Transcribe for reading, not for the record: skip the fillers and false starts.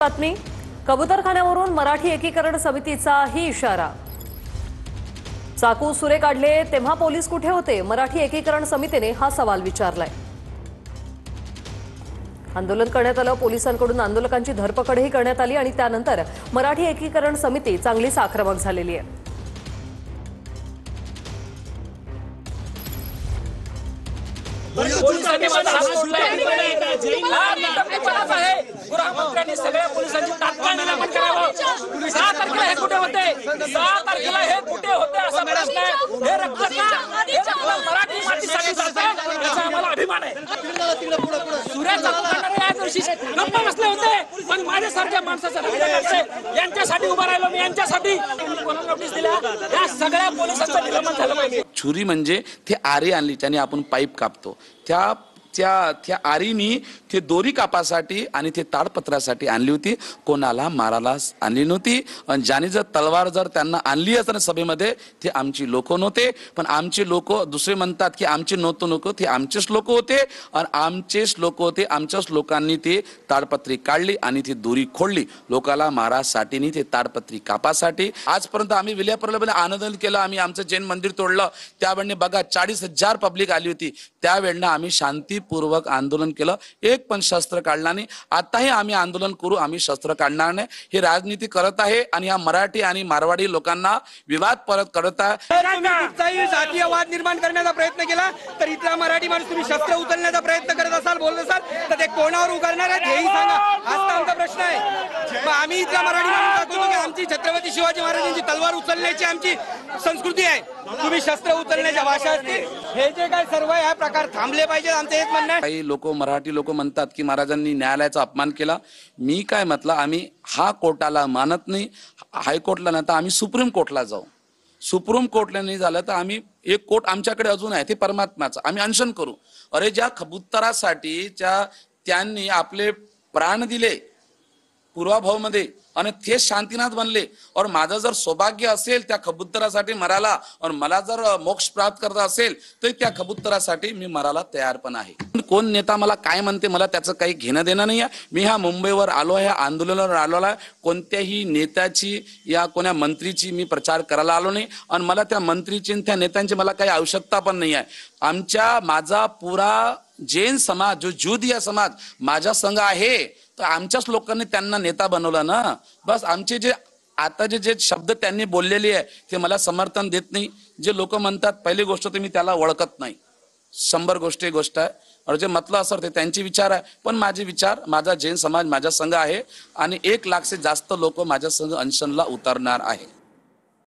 बातमी कबूतरखान्यावरून मराठी एकीकरण समितीचाही इशारा। चाकू सुरे काढले तेव्हा पोलीस कुठे होते? मराठी एकीकरण समितीने हा सवाल विचारलाय। आंदोलन करण्यात आलं, पोलिसांकडून आंदोलकांची धरपकडही करण्यात आली आणि त्यानंतर मराठी एकीकरण समिती चांगलीच आक्रमक झालेली आहे। गृहमंत्र्यांनी सगळ्या पोलिसांची तात्काळ निलंबन करावं। 6 तारखेला हे कुठे होते? 6 तारखेला हे कुठे होते असा प्रश्न आहे। हे रक्त का मराठी मातीसाठी जातं याचा आम्हाला अभिमान आहे। सूर्याचा करणारे या दिवशी गप्प बसले होते, पण माझ्यासारख्या माणसाचं रक्त काढते यांच्यासाठी उभा राहिलो मी, यांच्यासाठी कोणाला नोटीस दिल्या या सगळ्या पोलिसांचं निलंबन झालं पाहिजे। छुरी म्हणजे ते आरी आणली, त्याने आपण पाईप कापतो, त्या आरीनी ते दोरी कापासाठी आणि ते ताडपत्रासाठी आणली होती, कोणाला मारायला आणली नव्हती। आणि ज्याने जर तलवार जर त्यांना आणली असताना सभेमध्ये ते आमची लोक नव्हते, पण आमचे लोक दुसरे म्हणतात की आमचे नव्हते लोक, ते आमचेच लोक होते आणि आमचेच लोक होते। आमच्याच लोकांनी ते ताडपत्री काढली आणि ती दोरी खोडली लोकाला मारासाठी, ते ताडपत्री कापासाठी। आजपर्यंत आम्ही विल्यापूरला आंदोलन केलं, आम्ही आमचं जैन मंदिर तोडलं, त्यावेळी बघा 40,000 पब्लिक आली होती, त्यावेळेला आम्ही शांतीपूर्वक आंदोलन केलं, एक पण शस्त्र काढला नाही। आताही आम्ही आंदोलन करू, आम्ही शस्त्र काढणार नाही। हे राजनीती करत आहे आणि या मराठी आणि मारवाडी लोकांना विवाद परत करत आहे। कुठचाही जातीयवाद निर्माण करण्याचा प्रयत्न केला तर इथला मराठी माणूस तुम्ही शस्त्र उचलण्याचा प्रयत्न करत असाल, बोलत असाल तर ते कोणावर उगारणार आहेत हेही सांगा, हाच आमचा प्रश्न आहे। मग आम्ही इथला मराठी माणूस दाखवतो की आमची छत्रपती शिवाजी महाराजांची तलवार उचलण्याची आमची संस्कृती आहे, तुम्ही शस्त्र उचलण्याच्या भाषा असतील, हे जे काय सर्व ह्या प्रकार थांबले पाहिजे आमचं हेच म्हणणं आहे। काही लोक मराठी लोक म्हणतात की महाराजांनी न्यायालयाचा अपमान केला। मी काय म्हटलं, आम्ही हा कोर्टाला मानत नाही, हायकोर्टला नाही तर आम्ही सुप्रीम कोर्टला जाऊ। सुप्रीम कोर्टला नाही झालं तर आम्ही एक कोर्ट आमच्याकडे अजून आहे, ते परमात्म्याचं, आम्ही अनशन करू। अरे ज्या कबुतरासाठी त्यांनी आपले प्राण दिले पूर्वाभावमध्ये आणि ते शांतीनाथ बनले, और माझं जर सौभाग्य असेल त्या कबुतरासाठी मराला और मला जर मोक्ष प्राप्त करता असेल तर त्या कबुतरासाठी मी मराला तयार पण आहे। कोण नेता मला काय म्हणते मला त्याचं काही घेणं देणं नाही आहे। मी ह्या मुंबईवर आलो आहे, आंदोलनावर आलो आहे, कोणत्याही नेत्याची या कोण्या मंत्रीची मी प्रचार करायला आलो नाही आणि मला त्या मंत्रीची त्या नेत्यांची मला काही आवश्यकता पण नाही आहे। माझा पुरा जैन समाज जो ज्यूदिया समाज माझ्या संघ आहे, तर आमच्याच लोकांनी त्यांना नेता बनवलं ना। बस आमचे जे आता जे शब्द त्यांनी बोललेले आहे ते मला समर्थन देत नाही। जे लोक म्हणतात पहिली गोष्ट तर मी त्याला ओळखत नाही, 100 गोष्ट आहे, और जे म्हटलं असं ते त्यांचे विचार आहे, पण माझे विचार, माझा जैन समाज माझ्या संघ आहे आणि 1 लाख से जास्त लोक माझ्या संघ अनशनला उतरणार आहे।